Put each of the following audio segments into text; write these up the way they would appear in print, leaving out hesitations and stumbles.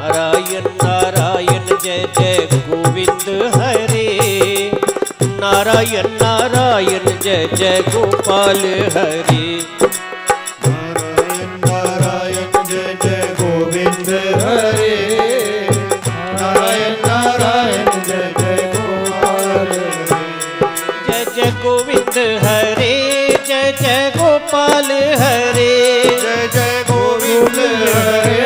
नारायण नारायण जय जय गोविंद हरे। नारायण नारायण जय जय गोपाल हरे। नारायण नारायण जय जय गोविंद हरे। नारायण नारायण जय जय गोपाल हरे। जय जय गोविंद हरे जय जय गोपाल हरे। जय जय गोविंद हरे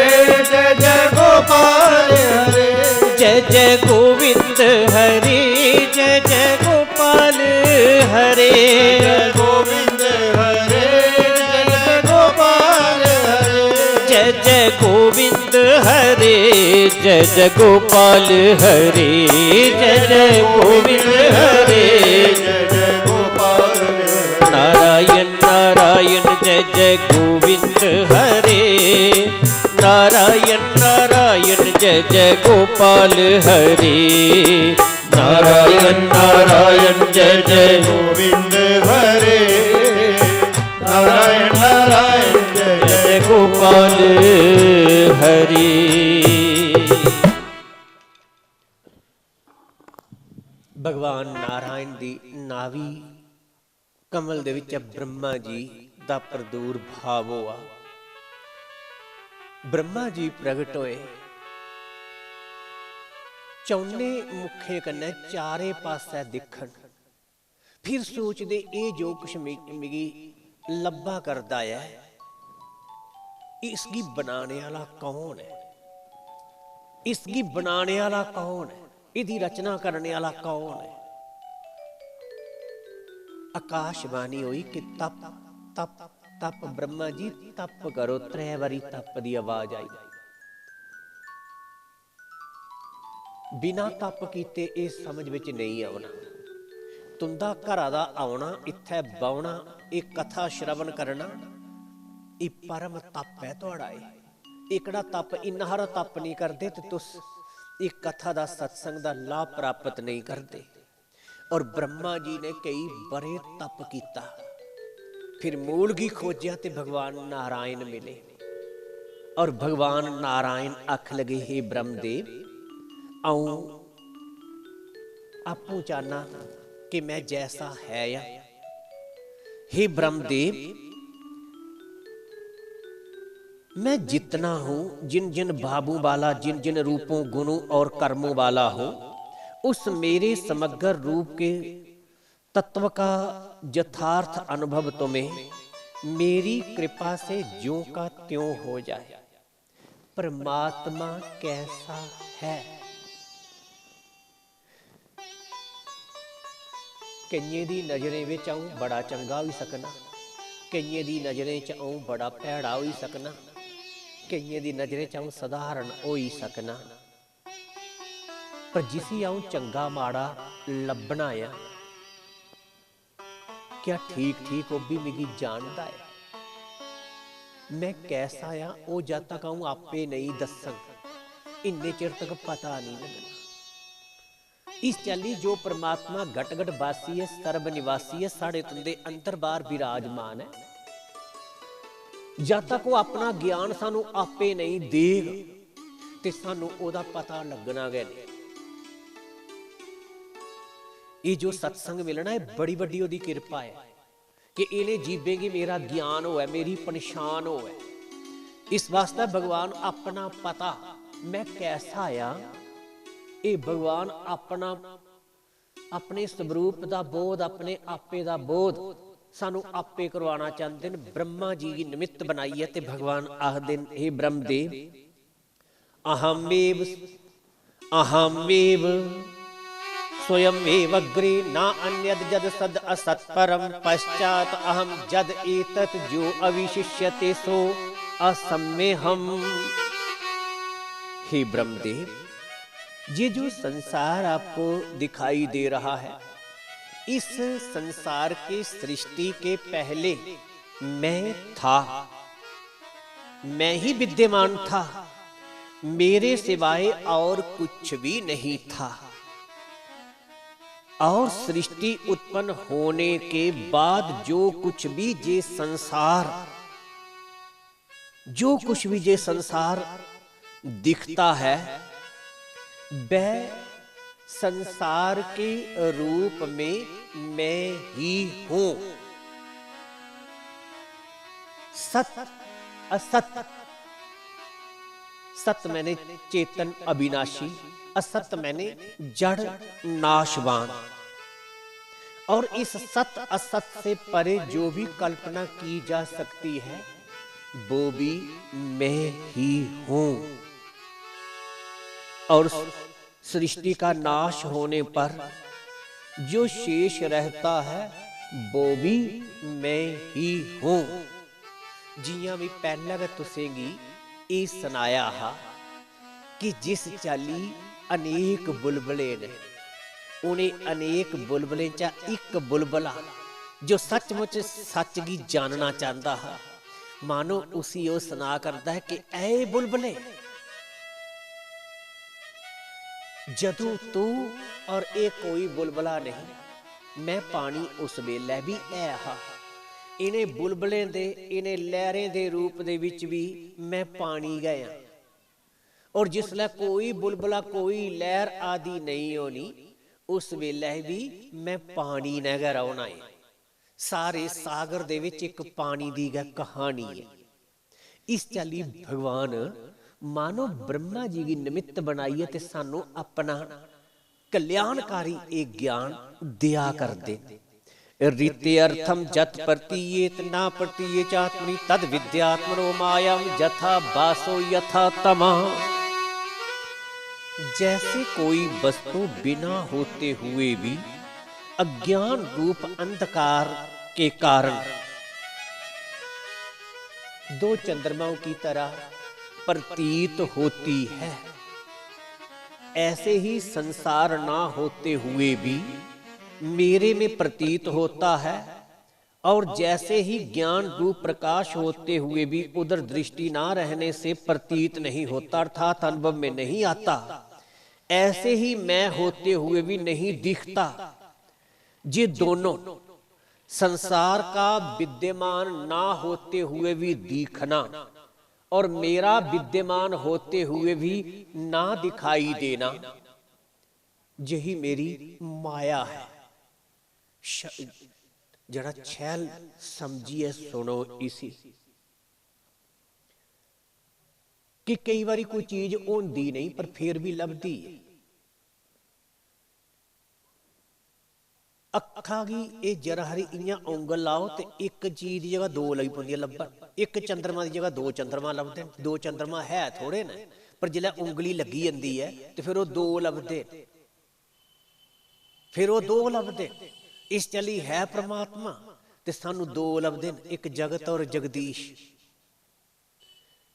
जय जय गोपाल हरे। जय जय गोविंद हरे जय जय गोपाल हरे। जय गोविंद हरे जय जय गोपाल हरे। जय जय गोविंद हरे जय जय गोपाल हरे। जय जय गोविंद हरे जय जय गोपाल हरे। नारायण नारायण जय जय गोविंद हरे। नारायण नारायण जय जय गोपाल हरे। नारायण नारायण जय जय गोविंद हरे। नारायण नारायण जय जय गोपाल हरे। भगवान नारायण दी नावी कमल दे विच ब्रह्मा जी दा प्रदुर्भाव हुआ। ब्रह्मा जी प्रगट होए, चौने मुखे कन्ने चारे पासे दिखन। फिर सोचदे ए जो कुछ मिगी लब्भा करदा है, इसकी बनाने वाला कौन है? इसकी बनाने वाला कौन है? इदी रचना करने वाला कौन है? आकाशवाणी हुई कि तप तप तप। ब्रह्मा जी तप करो। 3 बारी तप की आवाज आई। बिना तप कीते इस समझ विच नहीं आना। तुंदा घरा दा आउणा, इत्थे बौणा, एक कथा श्रवण करना, ये परम तप है तुहाड़ा। एकड़ा तप इन्हारा तप नहीं करते तो तुस एक कथा दा सत्संग दा लाभ प्राप्त नहीं करते। और ब्रह्मा जी ने कई बड़े तप किया। फिर मूलगी खोजिया तो भगवान नारायण मिले। और भगवान नारायण आख लगे, हे ब्रह्मदेव, आऊं आपू चाहना कि मैं जैसा है या। हे ब्रह्मदेव, मैं जितना हूं, जिन जिन भावों वाला, जिन जिन रूपों गुणों और कर्मों वाला हूं, उस मेरे समग्र रूप के तत्व का यथार्थ अनुभव तुम्हें मेरी कृपा से ज्यों का त्यों हो जाए। परमात्मा कैसा है? कईए दी नजरें विच आऊं बड़ा चंगा हो सकना, कईए दी नजरें च आऊं बड़ा भैड़ा हो सकना, कईए दी नजरें च आऊं सधारण हो ही सकना। पर जिसी आऊं चंगा माड़ा लभना है, क्या ठीक ठीक वो भी मिगी जानता है? मैं कैसा आ वो जब तक आऊं आपे नहीं दसन, इन्ने चिर तक पता नहीं लगना। इस चाली जो परमात्मा घट घट वासी है, सर्व निवासी है, साढ़े तुंदे अंतर बाहर विराजमान है। जब तक वो अपना ज्ञान सानू आपे नहीं देगा ते सानू ओदा पता लगना गै नहीं। ये जो सत्संग मिलना है बड़ी बड़ी ओदी कृपा है कि इन्हें जीवेंगे मेरा ज्ञान हो, मेरी पहचान हो। इस वास्ते भगवान अपना पता मैं कैसा आया, ये भगवान अपना अपने स्वरूप का बोध, अपने आपे का बोध सानू आपे करवाना चाहते हैं। ब्रह्मा जी की निमित्त बनाई है तो भगवान आखदे हे ब्रह्मदेव, अहमेव स्वयमेव अग्रे ना अन्यद जद सद असत परम पश्चात अहम जद एतत जो अविशिष्यते सो असम्मेहम। हे ब्रह्मदेव, ये जो संसार आपको दिखाई दे रहा है, इस संसार के सृष्टि के पहले मैं था, मैं ही विद्यमान था, मेरे सिवाय और कुछ भी नहीं था। और सृष्टि उत्पन्न होने के बाद जो कुछ भी जो कुछ भी ये संसार दिखता है वह संसार के रूप में मैं ही हूं। सत असत, सत मैंने चेतन अविनाशी, असत मैंने जड़ नाशवान। और इस सत असत से परे जो भी कल्पना की जा सकती है वो भी मैं ही हूं। और सृष्टि का नाश होने पर जो शेष रहता है वो भी मैं ही हूं। जियां भी पहला मैं तुसेंगी ये सुनाया हा कि जिस चाली अनेक बुलबुले ने, उन्हें अनेक बुलबुलें चा एक बुलबुला जो सचमुच सच की जानना चाहता है, मानो उसी वो सुना करता है कि ऐ बुलबुले, जदू तू और ये कोई बुलबुला नहीं, मैं पानी उस वेले भी ऐ हा। इन्हें बुलबुलें दे, इन्हें लहरें दे रूप दे विच भी मैं पानी गया। और जिसले कोई बुलबुला कोई लहर आदि नहीं होनी, उस वेले भी मैं पानी नगर आना है। सारे सागर दे विच एक पानी दी कहानी है। इस चाली भगवान मानो ब्रह्मा जी की निमित्त बनाई है ते सानू अपना कल्याणकारी एक ज्ञान दिया कर दे। रीते अर्थम जत प्रतीयेत ना प्रतीये चात्मनि तद विद्यात्मनो मायाम जथा बासो यथा तमा। जैसे कोई वस्तु बिना होते हुए भी अज्ञान रूप अंधकार के कारण दो चंद्रमाओं की तरह प्रतीत होती है, ऐसे ही संसार ना होते हुए भी मेरे में प्रतीत होता है। और जैसे ही ज्ञान रूप प्रकाश होते हुए भी उधर दृष्टि ना रहने से प्रतीत नहीं होता, अर्थात अनुभव में नहीं आता, ऐसे ही मैं होते हुए भी नहीं दिखता। ये दोनों संसार का विद्यमान ना होते हुए भी दिखना और मेरा विद्यमान होते हुए भी ना दिखाई देना, यही मेरी माया है। जरा छैल समझिए, सुनो इसी कि कई बारी कोई चीज होंदी नहीं पर फिर भी लभदी है। अखा की ये जरा हरी इयां उंगल लाओ तो एक चीज की जगह दो लगी पौंदी लभन। एक चंद्रमा की जगह दो चंद्रमा लभदे। दो चंद्रमा है थोड़े ने, पर जिल्लै उंगली लगी जाती है तो फिर वो दो लभदे, फिर वो दो लभदे। इस चली है परमात्मा ते सानू दो लभदे, एक जगत और जगदीश।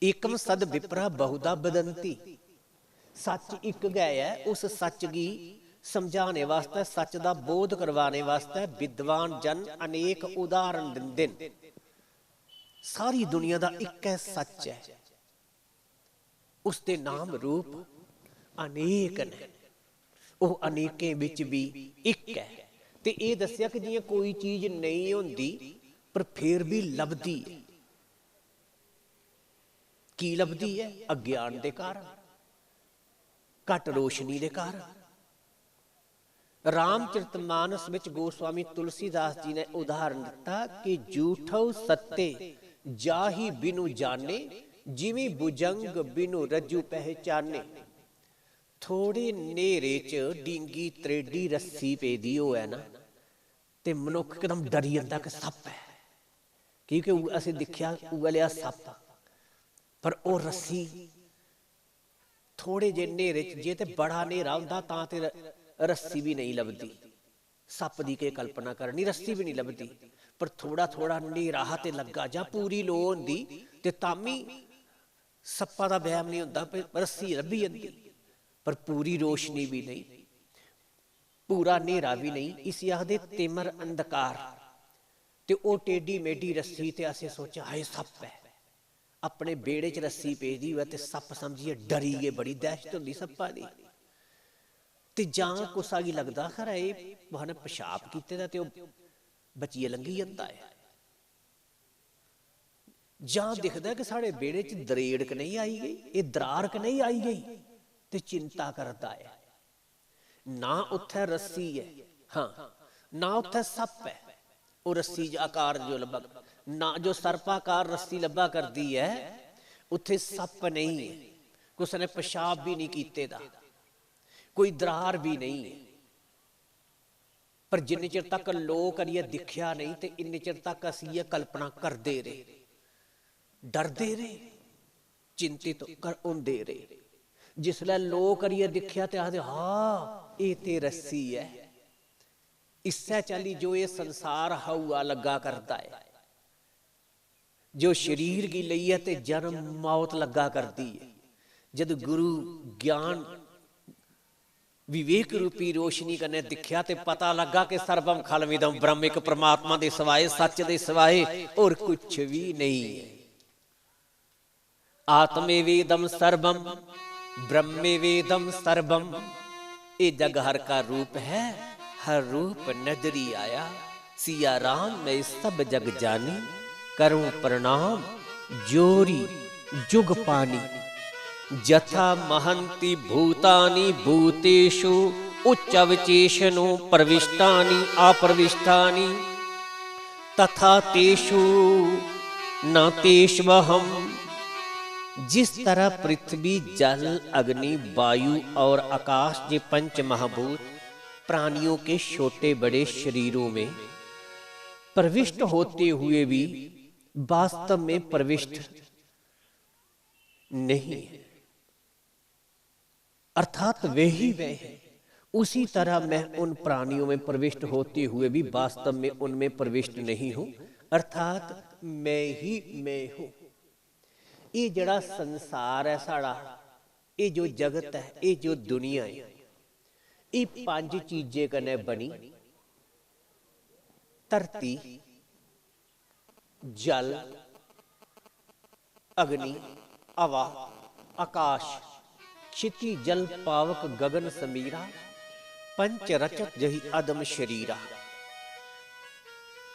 एकम सद विप्रा बहुधा बदंती, सच एक गया है। उस सच की समझाने वास्ते, सच का बोध करवाने वास्ते विद्वान जन अनेक उदाहरण दिंदे ने। सारी दुनिया का एक है सच है, उसके नाम रूप अनेक ने, वो अनेकें विच भी एक है। ते ये दस्सिया कि जियां कोई चीज नहीं होंदी पर फिर भी लभदी है। की लभदी है? अज्ञान के कारण, घट रोशनी के कारण। रामचरितमानस विच गोस्वामी तुलसीदास जी ने उदाहरण दिता कि झूठो सत्ते जाही बिनु जाने, जिमी भुजंग बिनु रज्जू पहचाने। थोड़े नेरे च डींगी त्रेडी रस्सी पेदी होए ना ते मनुख एकदम डरी जाता कि सप है, क्योंकि असीं दिखिया उगलिया सप, पर वो रस्सी थोड़े जे नेरे च, जे ते बड़ा नेरा हुंदा तां ते रस्सी भी नहीं लभदी। सप दी के कल्पना करनी, रस्सी भी नहीं लभदी। पर थोड़ा थोड़ा नेरा ते लगा जा पूरी लो हुंदी ते तामी सप्पा दा वहम नहीं हुंदा, रस्सी लभी जांदी, पर पूरी रोशनी भी नहीं, पूरा नेरा भी नहीं। इस आखदे तिमर अंधकार। ते ओ टेढ़ी मेढ़ी रस्सी ते असें सोचा हाय सप है। अपने बेड़े च रस्सी पेदी हुए ते सप समझिए डरी गए, बड़ी दहशत हुंदी सप्पा दी। ते जां कुसा गी लगदा खरा ये ने पेशाब कीते दा ते ओ बचिए लंघी जंदा है। ਜਾਂ ਦਿਖਦਾ ਕਿ ਸਾਡੇ ਵਿਹੜੇ 'ਚ ਦਰੇੜਕ ਨਹੀਂ ਆਈ ਗਈ, ਇਹ ਦਰਾਰਕ ਨਹੀਂ ਆਈ ਗਈ, ਤੇ ਚਿੰਤਾ ਕਰਦਾ ਹੈ। ਨਾ ਉੱਥੇ ਰੱਸੀ ਹੈ, ਹਾਂ, ਨਾ ਉੱਥੇ ਸੱਪ ਹੈ, ਉਹ ਰੱਸੀ ਆਕਾਰ ਜੋ ਲੱਭਾ, ਨਾ ਜੋ ਸਰਪਾਕਾਰ ਰੱਸੀ ਲੱਭਾ ਕਰਦੀ ਹੈ, ਉੱਥੇ ਸੱਪ ਨਹੀਂ ਹੈ, ਕਿਸੇ ਨੇ ਪਿਸ਼ਾਬ ਵੀ ਨਹੀਂ ਕੀਤੇ ਦਾ, ਕੋਈ ਦਰਾਰ ਵੀ ਨਹੀਂ ਹੈ। ਪਰ ਜਿੰਨੇ ਚਿਰ ਤੱਕ ਲੋਕ ਕਰੀਏ ਦਿਖਿਆ ਨਹੀਂ, ਤੇ ਇੰਨੇ ਚਿਰ ਤੱਕ ਅਸੀਂ ਇਹ ਕਲਪਨਾ ਕਰਦੇ ਰਹੇ, ਡਰਦੇ ਰਹੇ, ਚਿੰਤਿਤ ਹੁੰਦੇ ਰਹੇ। जिसलै लोग करिए दिखिया तो आखदे हाँ ये ते रस्सी है। इस्सै चाली जो ये संसार हवा लगा करता है, जो शरीर की लई है ते जन्म मौत लगा करती है। जद गुरु ज्ञान विवेक रूपी रोशनी कने दिखिया ते पता लगा कि सर्वम खलविदम ब्रह्म, एक परमात्मा दे सिवाए, सच दे सिवाए और कुछ भी नहीं है। आत्मेवेदम सर्वम ब्रह्मे वेदम सर्वम, ये जग हर का रूप है, हर रूप नजरी आया। सिया राम मैं सब जग जानी, करूं प्रणाम जोरी जुग पानी। जथा महंति भूतानि भूतेषु उच्चवचेषणो प्रविष्टानि अप्रविष्टानि, तथा तेषु न तेष्वहम्। जिस तरह पृथ्वी जल अग्नि वायु और आकाश के पंच महाभूत प्राणियों के छोटे बड़े शरीरों में प्रविष्ट होते हुए भी वास्तव में प्रविष्ट नहीं है, अर्थात वे ही वे हैं, उसी तरह मैं उन प्राणियों में प्रविष्ट होते हुए भी वास्तव में उनमें प्रविष्ट नहीं हूं, अर्थात मैं ही मैं हूं। ये जड़ा संसार है साड़ा, ये जो जगत है, ये जो दुनिया है, ये पांच चीजें कने बनी। धरती, जल, अग्नि, हवा, आकाश, क्षिति जल पावक गगन समीरा, पंच रचत जही अदम शरीरा।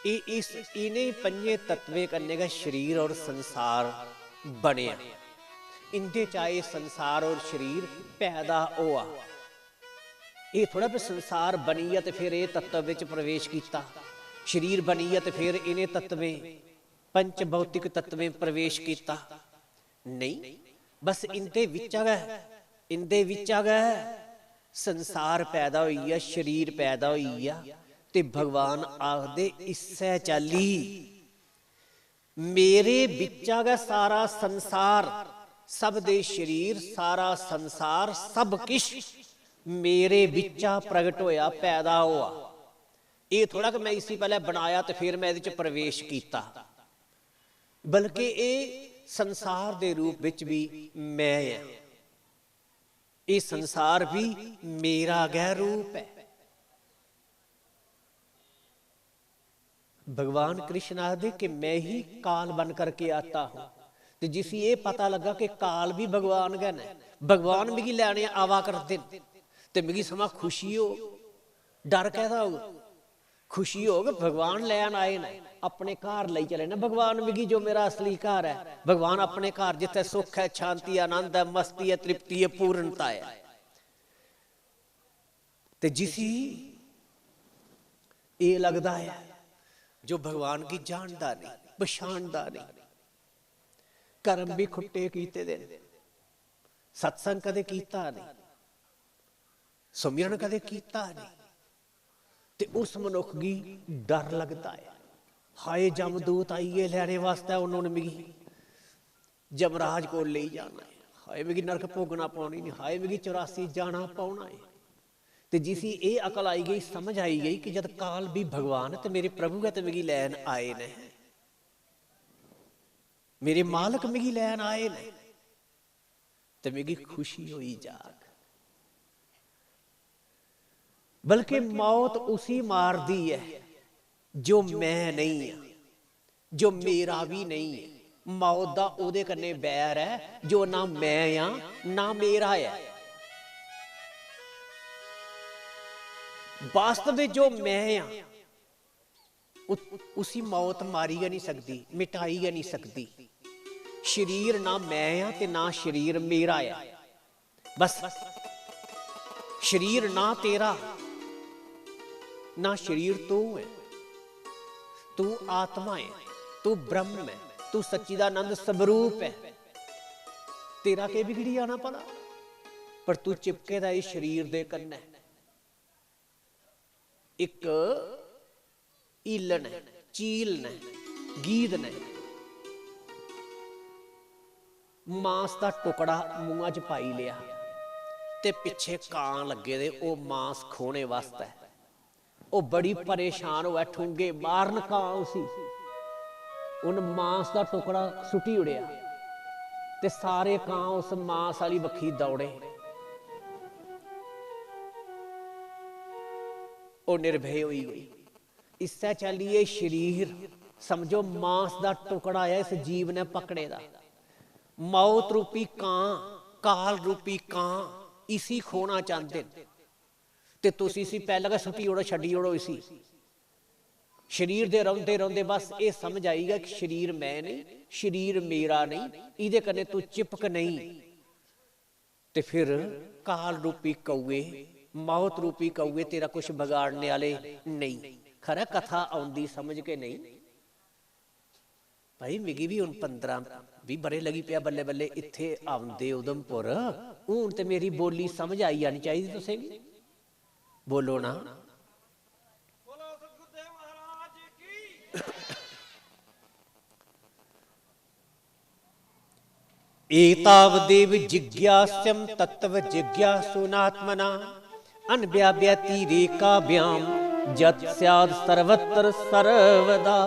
इस इन्हें पंजे तत्वे करने का शरीर और संसार बने। इंदे चाहे संसार और शरीर पैदा हुआ, ये थोड़ा भी संसार बनी है तो फिर ये तत्व विच प्रवेश किया, शरीर बनी है तो फिर इन्हें तत्वें पंच भौतिक तत्वें प्रवेश किया नहीं। बस इंदे विच आ गए, इंदे विच आ गए संसार पैदा हुई है, शरीर पैदा हुई है, ते भगवान आखदे इस्सै चाली मेरे विच आ गया सारा संसार, सब दे शरीर, सारा संसार, सब किश मेरे विचा प्रगट होया, पैदा हुआ। ये थोड़ा कि मैं इसी पहले बनाया तो फिर मैं इहदे च प्रवेश किया, बल्कि ये संसार दे रूप विच भी मैं है, ये संसार भी मेरा गैर रूप है। भगवान कृष्ण आखदे कि मैं ही काल बन करके आता हूं। तो जिसी ये पता लगा कि काल भी भगवान गन है, भगवान मिगी लैने आवा करते, तो मिगी समा खुशी हो, डर कैसा होगा? खुशी होगा भगवान लैन आए ना, अपने घर ले चले ना भगवान मिगी, जो मेरा असली घर है। भगवान अपने घर जिथे सुख है, शांति, आनंद है, मस्ती है, तृप्ति है, पूर्णता है। तो जिसी ये लगता है जो भगवान की जानता नहीं, पछाणदा नहीं, कर्म भी खुट्टे कीते दे, सत्संग कदे कीता नहीं, सुमिरन कदे कीता नहीं, ते उस मनुख की डर लगता है। हाय जमदूत आइए लैने वास्ते, उन्होंने मिगी जमराज को ले जाना है, हाय मिगी नरक भोगना पानी नहीं, हाय मिगी 84 जाना पाना है। तो जिसी ये अकल आई गई, समझ आई गई कि जब काल भी भगवान है तो मेरे प्रभु है तो मिगी लैन आए ने, मेरे मालक मिगी लैन आए ने, तो मिगी खुशी हुई जाग। बल्कि मौत उसी मार दी है जो मैं नहीं है, जो मेरा भी नहीं है। मौत दा ओदे कन्ने बैर है जो ना मैं हां ना मेरा है। वास्तव में जो मैं हां उसी मौत मारी गै नहीं सकती, मिटाई गै नहीं सकती। शरीर ना मैं हाँ ते ना शरीर मेरा है। बस शरीर ना तेरा ना शरीर तू है, तू आत्मा है, तू ब्रह्म है, तू सच्चिदानंद स्वरूप है। तेरा के बिगड़ी जाना भला, पर तू चिपके दा इस शरीर दे कन्नै। एक ईलन है, चील ने, गीद ने मांस का टुकड़ा मूंह च पाई लिया ते पिछे कां लगे दे ओ मांस खोने वास्ते। ओ बड़ी परेशान हुआ, ठूंगे मारन कां उसी, उन मांस का टुकड़ा सुटी उड़िया ते सारे कां उस मांस वाली बखी दौड़े। ओ निर्भय हुई गई। इससे चलिए शरीर समझो मांस का टुकड़ा है, इस जीव ने पकड़े दा। मौत रूपी कां, काल रूपी कां इसी खोना चाहते ते तुसी इसी पहले का सुटी ओड़ो, छड्डी ओड़ो इसी। शरीर दे रोंदे रोंदे बस ये समझ आएगा कि शरीर मैं नहीं, शरीर मेरा नहीं, इहदे कन्ने तू चिपक नहीं। ते फिर काल रूपी कौए, मौत रूपी कौए तेरा कुछ बिगाड़ने वाले नहीं। खरा कथा आउंदी समझ के नहीं भाई। मिगी भी हुण 15-20 बरे लगी पिया बल्ले बल्ले इत्थे आउंदे उधमपुर। हुण ते मेरी बोली समझ आई जानी चाहिए। तुसें भी बोलो ना। एतावदेव जिज्ञास्यं तत्व जिज्ञासुनात्मना अनव्याव्यतिरेकाभ्याम जत स्याद सर्वत्र सर्वदा।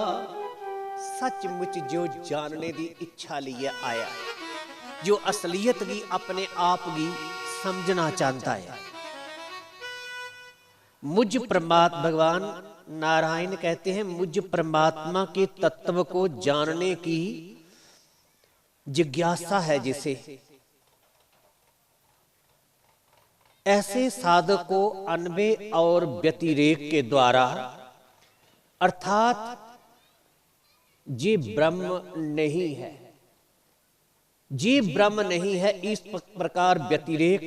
सचमुच जो जानने की इच्छा लिए आया, जो असलियत की अपने आप की समझना चाहता है। मुझ परमात्मा, भगवान नारायण कहते हैं, मुझ परमात्मा के तत्व को जानने की जिज्ञासा है जिसे, ऐसे साधक को अन्वय और व्यतिरेक के द्वारा, अर्थात जे ब्रह्म नहीं है, जे ब्रह्म नहीं है, इस प्रकार व्यतिरेक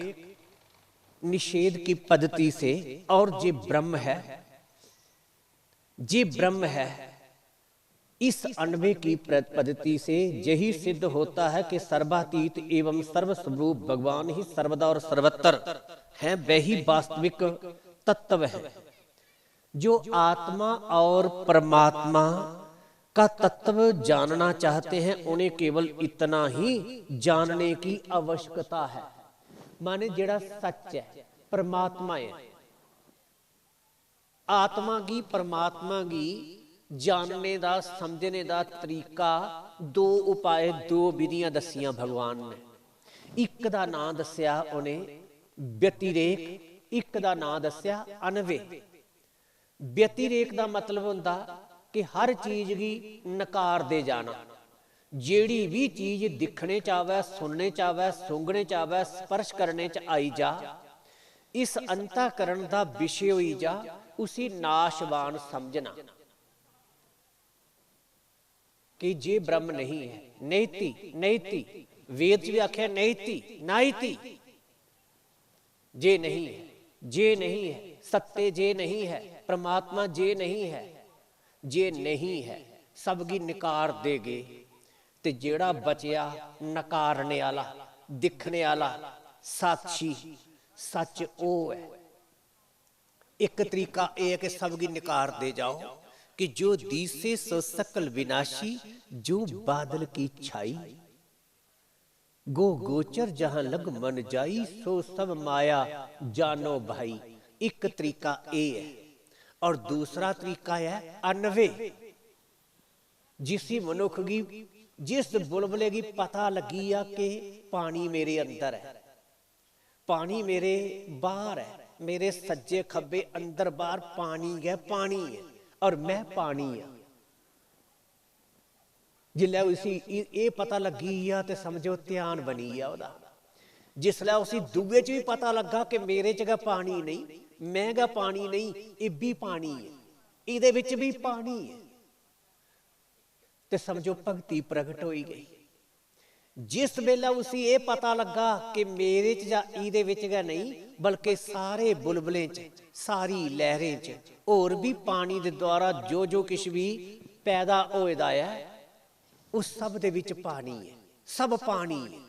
निषेध की पद्धति से, और जे ब्रह्म है, जे ब्रह्म है, इस अन्वय की पद्धति से यही सिद्ध होता है कि सर्वातीत एवं सर्वस्वरूप भगवान ही सर्वदा और सर्वत्र है। वही वास्तविक तत्व है। जो आत्मा और परमात्मा का तत्व जानना चाहते हैं, उन्हें केवल इतना ही जानने की आवश्यकता है। माने जेड़ा सच है, परमात्मा है, आत्मा की परमात्मा की जानने दा समझने दा तरीका दो उपाय, दो विधियां दसियां भगवान ने। एक दा नाम दसिया उन्हें व्यतिरेक, एक दा नाम दसिया अनवय। व्यतिरेक दा मतलब हुंदा कि हर चीज की नकार दे जाना। जेड़ी भी चीज दिखने चावे, सुनने चावे, सूंघने चावे, स्पर्श करने च आई जा, इस अंतःकरण दा विषय होई जा, उसी नाशवान समझना कि जे ब्रह्म नहीं है। नैति, नैति वेद च भी आख्या नैति, नाइति, जे नहीं है, जे नहीं है, सत्य जे नहीं है, परमात्मा जे नहीं है, जे नहीं है, सबकी निकार देगे। ते जेड़ा बचिया नकारने वाला, दिखने वाला, साक्षी सच ओ है। एक तरीका यह है कि सबकी निकार दे जाओ कि जो दिसे सो सकल विनाशी, जो बादल की छाई, गो गोचर जहां लग मन जाई, सो सब माया जानो भाई। एक तरीका ये है। और दूसरा तरीका है अनवे। जिसी मनुख की, जिस बुलबुले की पता लगी आ कि पानी मेरे अंदर है, पानी मेरे बाहर है, मेरे सज्जे खब्बे अंदर बाहर पानी है, पानी है और मैं पानी हाँ। जिसलै उसी ये पता लगी आ तो समझो ध्यान बनी आ ओदा। जिसलै उसी दुए च भी पता लगा कि मेरे च पानी नहीं, मैं गा पानी नहीं, ये भी पानी है, इहदे विच भी पानी है, तो समझो भगती प्रगट होई गई। जिस वेले उसी ये पता लगा कि मेरे च जां इहदे विच गै नहीं बल्कि सारे बुलबुलें च सारी लहरें च होर भी पानी दे द्वारा जो जो किश भी पैदा होएदा है उस सब दे विच पानी है, सब पानी है।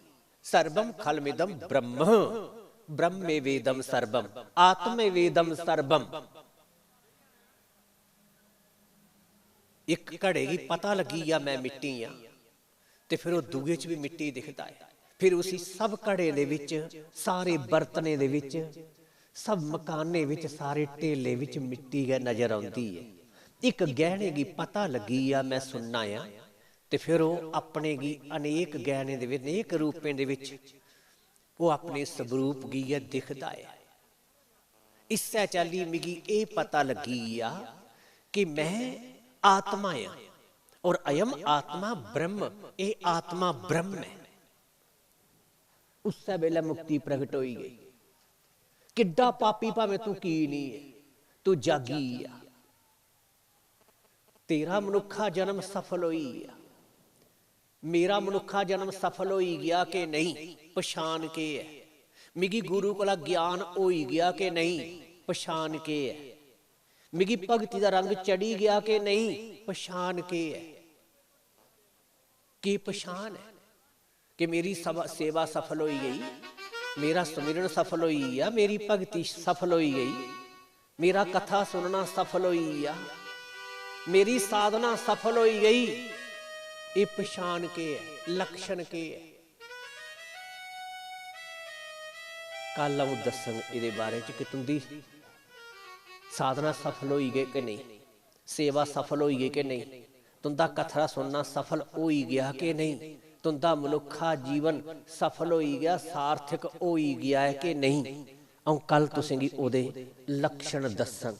सर्वम खलमिदम ब्रह्म ब्रह्मे वेदम सर्वम आत्मे वेदम सर्वम। एक घड़े की पता लगी या मैं मिट्टी हाँ ते फिर वो दूए च भी मिट्टी दिखता है। फिर उसी सब घड़े दे विच सारे बर्तने दे विच सब मकाने विच सारे ढेले विच मिट्टी गै नजर आउंदी है। एक गहने की पता लगी या मैं सुनना आ ते फिर वो अपने की अनेक गहने दे विच अनेक रूपें दे विच वो अपने स्वरूप गी है दिखदा है। इस्सै चाल्ली मिगी ये पता लगी आ कि मैं आत्मा आ और अयम आत्मा ब्रह्म, ये आत्मा ब्रह्म है। उस वेले मुक्ति प्रगट होई गई। किड्डा पापी भावें तू की नहीं है, तू जागी आ। तेरा मनुखा जन्म सफल होई गया, मेरा मनुखा जन्म सफल होई गया कि नहीं पछाण के है। मिगी गुरु कोला ज्ञान होई गया कि नहीं पछाण के है। मिगी भगती दा रंग चढ़ी गया कि नहीं पछाण के है। की पछाण है कि मेरी सेवा सफल होई गई, मेरा सुमिरन सफल होई गया, मेरी भगती सफल होई गई, मेरा कथा सुनना सफल होई गया, मेरी साधना सफल होई गई। ये पछाण के है, लक्षण के है। कल आऊं दसन इहदे बारे च कि तुंदी साधना सफल होई गई कि नहीं, सेवा सफल होई गई कि नहीं, तुंदा कथा सुनना सफल होई गया कि नहीं, तुंदा मनुखा जीवन सफल होई गया सार्थक होई गया है कि नहीं। आऊं कल तुसेंगी ओदे लक्षण दसन।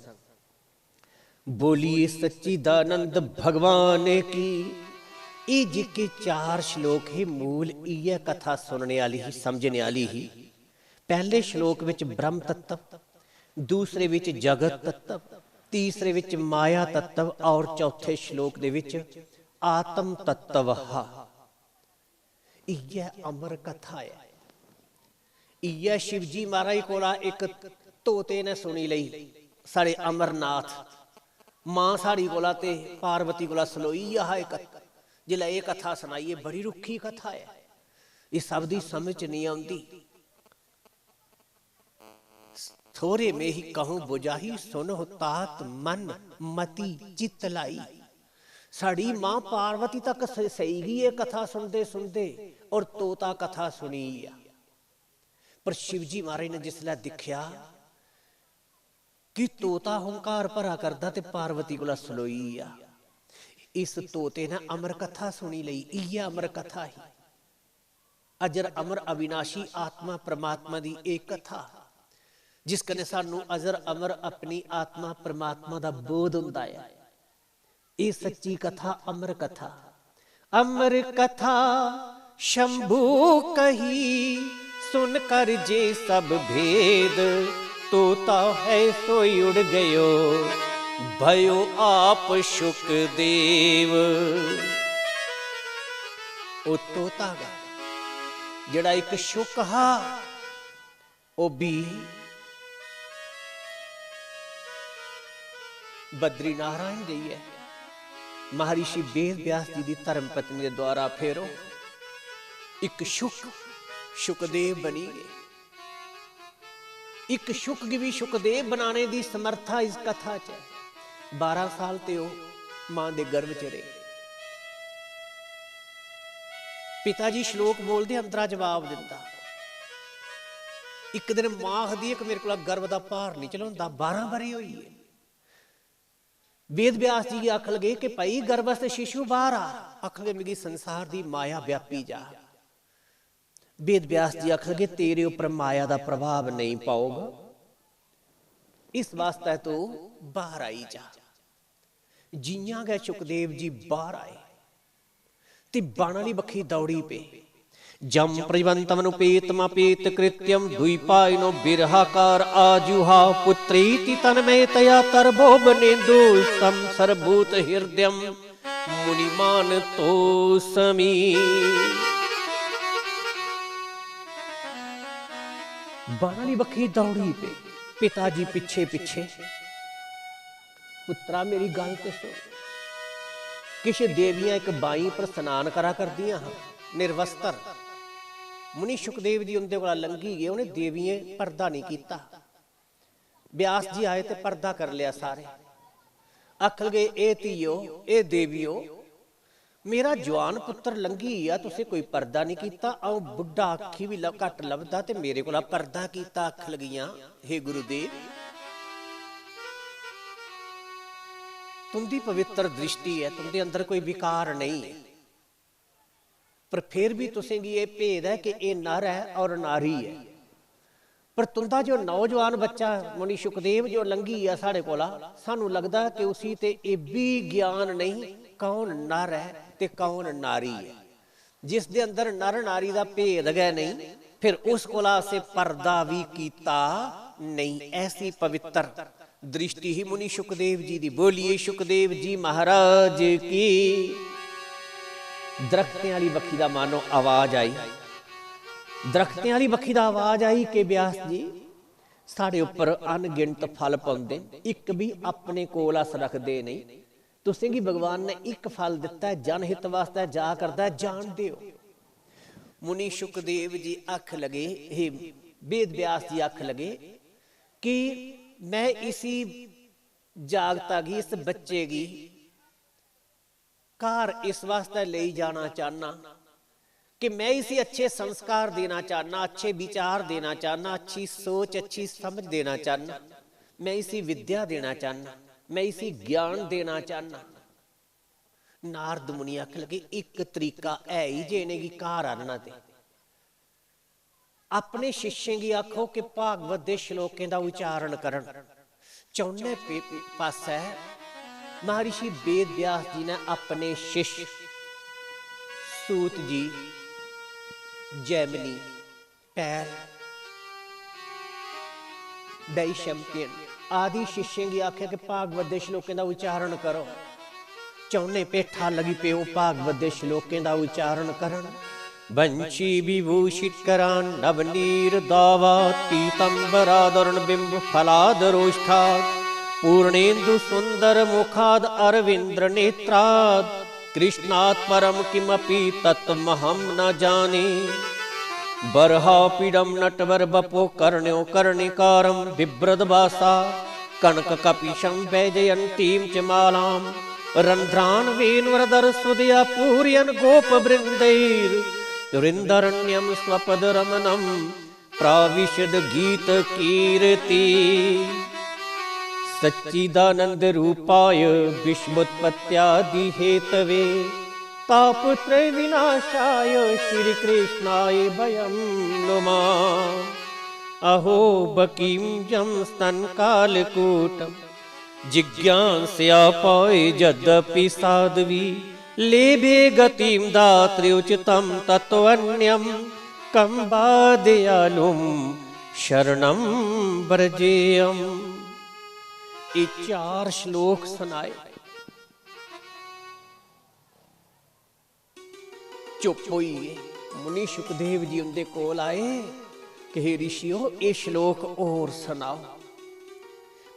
बोलिए सच्चिदानंद भगवान की। ये जिके 4 श्लोक है मूल इह कथा सुनने वाली ही समझने वाली ही। पहले श्लोक विच ब्रह्म तत्व, दूसरे विच जगत तत्व, तीसरे विच माया तत्व और चौथे श्लोक दे विच आत्म तत्व। इह अमर कथा है। इह शिव जी महाराज कोला एक तोते ने सुनी लई। साढ़े अमरनाथ मां साड़ी कोला ते पार्वती कोला सलोई एक जिला ये कथा सुनाइए बड़ी रुखी कथा है। ये सब दी समझ नहीं आती। थोड़े में ही कहूं बुझाही सुनो तात मन मति चित लाई। साड़ी मां पार्वती तक सही गई ये कथा सुनते सुनते और तोता कथा सुनी। पर शिवजी महाराज ने जिसला दिखया कि तोता हुंकार भरा करदा ते पार्वती कोला सलोई आ, इस तोते ने अमर कथा सुनी लई। इह अमर कथा ही अजर अमर अविनाशी आत्मा परमात्मा दी एक कथा जिस कने सानू अजर अमर अपनी आत्मा परमात्मा दा बोध हुंदा है। ये सच्ची कथा अमर कथा। अमर कथा शंभू कही सुन कर जे सब भेद, तोता है सोई उड़ गयो भयो आप शुकदेव। ओ तोता गा जड़ा एक शुक हा ओ भी बद्री नारायण जी है। महर्षि वेद व्यास जी की धर्म पत्नी के द्वारा फेरो एक शुकदेव बनी गए। एक शुक भी शुकदेव बनाने की समर्था इस कथा च। 12 साल ते मां दे गर्भ च रहे। पिता जी श्लोक बोलते अंतरा जवाब दिता। एक दिन मां आखदी है कि मेरे को गर्भ का भार नहीं चलाउंदा। 12 बारी हुई है। वेद व्यास जी आख लगे कि भाई गर्भस्थ शिशु बाहर आ। आख लगे मेरी संसार की माया व्यापी जा। वेद व्यास जी आख लगे तेरे उपर माया का प्रभाव नहीं पाओगा, इस वास्ते तो बाहर आई जा। जियां गए सुखदेव जी बाहर आए ते बाण वाली बखी दौड़ी पे। जम प्रजवंतमनुपेतमपेत कृत्यम द्वीपायनो बिरहाकार आजुहा पुत्रेति तन्मयतया तरभो बनेन्दु संसरभूत हृदयम मुनिमान तो समी। बाणां दी बक्खी दौड़ी पे, पिता जी पिछे पिछे। पुत्रा मेरी गल ते सुन, किश देवियां एक बाई पर स्नान करा करदियां हां निर्वस्तर। मुनि सुखदेव जी उनके कोल लंघी गए, उन्हें देवियां पर्दा नहीं किया। व्यास जी आए तो पर्दा कर लिया सारे। आखल गए ए धीओ ए देवियो, मेरा जवान पुत्र लंघी आ, तुसे कोई पर्दा नहीं किया। आओ बुढ़ा अखी भी घट लभदा ते मेरे कोल पर्दा किया। आख लगियां हे गुरुदेव, तुमदी पवित्र दृष्टि है, तुमदे अंदर कोई विकार नहीं है, पर फिर भी तुसें गी ये भेद है कि ये नर है और नारी है। पर तुंदा जो नौजवान बच्चा मुनि सुखदेव जो लंघी है साढ़े कोला, सानू लगदा कि उसी ते ये भी ज्ञान नहीं कौन नर है ते कौन नारी है। जिस दे अंदर नर नारी दा भेद गै नहीं, फिर उस कोला से पर्दा भी कीता नहीं। ऐसी पवित्र दृष्टि ही मुनि सुखदेव जी दी। बोलिए सुखदेव जी महाराज की। दरख्तें वाली बखी दा मानो आवाज आई, दरख्तें वाली बखी दा आवाज आई कि व्यास जी साढ़े उपर अनगिनत फल पाउंदे, एक भी अपने कोल अस रखदे नहीं। तुसें गी भगवान ने एक फल दिता है, जनहित वास्ते जा करदा है, जान दिओ। मुनि सुखदेव जी आख लगे, हे वेद व्यास जी आख लगे कि मैं इसी जागता गी, इस बच्चे गी घर इस वास्ते ले जाना चाहना कि मैं इसी अच्छे संस्कार देना चाहना, अच्छे विचार देना चाहना, अच्छी सोच अच्छी समझ देना चाहना, मैं इसी विद्या देना चाहना, मैं इसी ज्ञान देना चाहना। नारद मुनि आख लगे एक तरीका है ही जे इन्हें घर आना दे। अपने शिष्य की आखो कि भागवत के श्लोकें का उच्चारण करन। चौने पास है महर्षि वेद व्यास जी ने अपने शिष्य सूत जी, जैमिनी, पैल, वैशंपायन आदि शिष्यों की आख्या कि भागवत के श्लोकें का उच्चारण करो। चौने पेठा लगी पे भागवत के श्लोकें का उच्चारण करन। वंशी विभूषित करान नवनीर दावा पीतंबरादरण बिंब फलादरोष्ठाद पूर्णेन्दु सुंदर मुखाद अरविंद्र नेत्राद कृष्णात् परम किमपि तत्महं न जाने। बर्हापीडम नटवर बपो कर्ण्यो कर्णिकारं बिभ्रदवासा कनक कपिशं वैजयन्तीं च मालां रंध्रान् वेणुरदर सुदया पूरयन् गोपवृन्दैर् वृन्दारण्यं स्वपदरमणं प्राविशद गीत कीर्ति। सच्चिदानंद रूपाय विश्वोत्पत्त्यादि हेतवे तापत्रय विनाशाय श्री कृष्णाय वयं नुमः। अहो बकीं जं स्तनकालकूटं जिज्ञास्या पाय यद्यपि साध्वी लेभे गतिं दात्र्युचितं तत्त्वन्यं कं वा दयालुं शरणं व्रजेयम्। ये 4 श्लोक सुनाए। चुप होई गए। मुनि सुखदेव जी उनके कोल आए कि हे ऋषियों ये श्लोक और सुनाओ।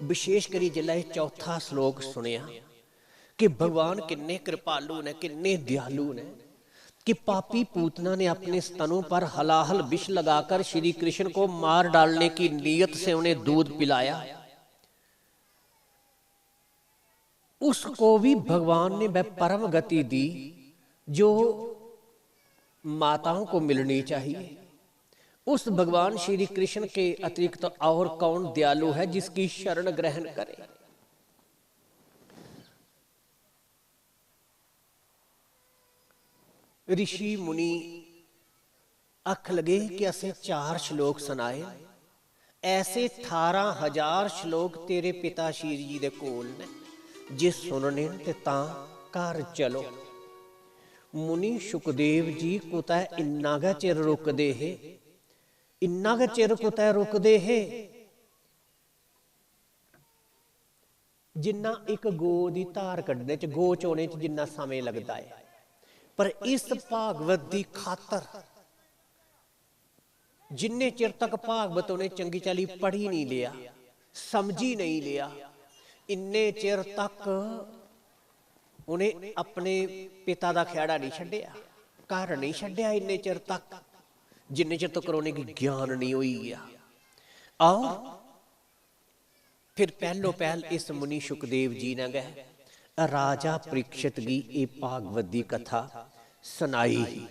विशेष करी जिला चौथा श्लोक सुनिया कि भगवान किन्ने कृपालु ने, किन्ने दयालु ने कि पापी पूतना ने अपने स्तनों पर हलाहल विष लगाकर श्री कृष्ण को मार डालने की नीयत से उन्हें दूध पिलाया। उसको भी भगवान ने वह परम गति दी जो माताओं को मिलनी चाहिए। उस भगवान श्री कृष्ण के अतिरिक्त और कौन दयालु है जिसकी शरण ग्रहण करे। ऋषि मुनि अख लगे कि असें 4 श्लोक सुनाए। ऐसे 18,000 श्लोक तेरे पिता श्री जी दे कोल ने, जे सुनने ते तां घर चलो। मुनि सुखदेव जी कुतै इन्ना गै चिर रुकदे हे, इन्ना गै चिर कुतै रुकदे हे जिन्ना एक गो दी धार कड्ढने च, गो चोने च जिन्ना समय लगता है। पर इस भागवत दी खातर जिन्ने चिर तक भागवत उन्हें चंगी चाली पढ़ी नहीं लिया, समझी नहीं लिया, इन्ने चिर तक उन्हें अपने पिता का खैड़ा नहीं छड्डिया, घर नहीं छड्डिया इन्ने चिर तक जिन्ने चिर तक उन्हें ज्ञान नहीं होई गया। आओ फिर पहलो पहल इस मुनि सुखदेव जी ने गए राजा परीक्षित की ये भागवत की कथा सुनाई ही।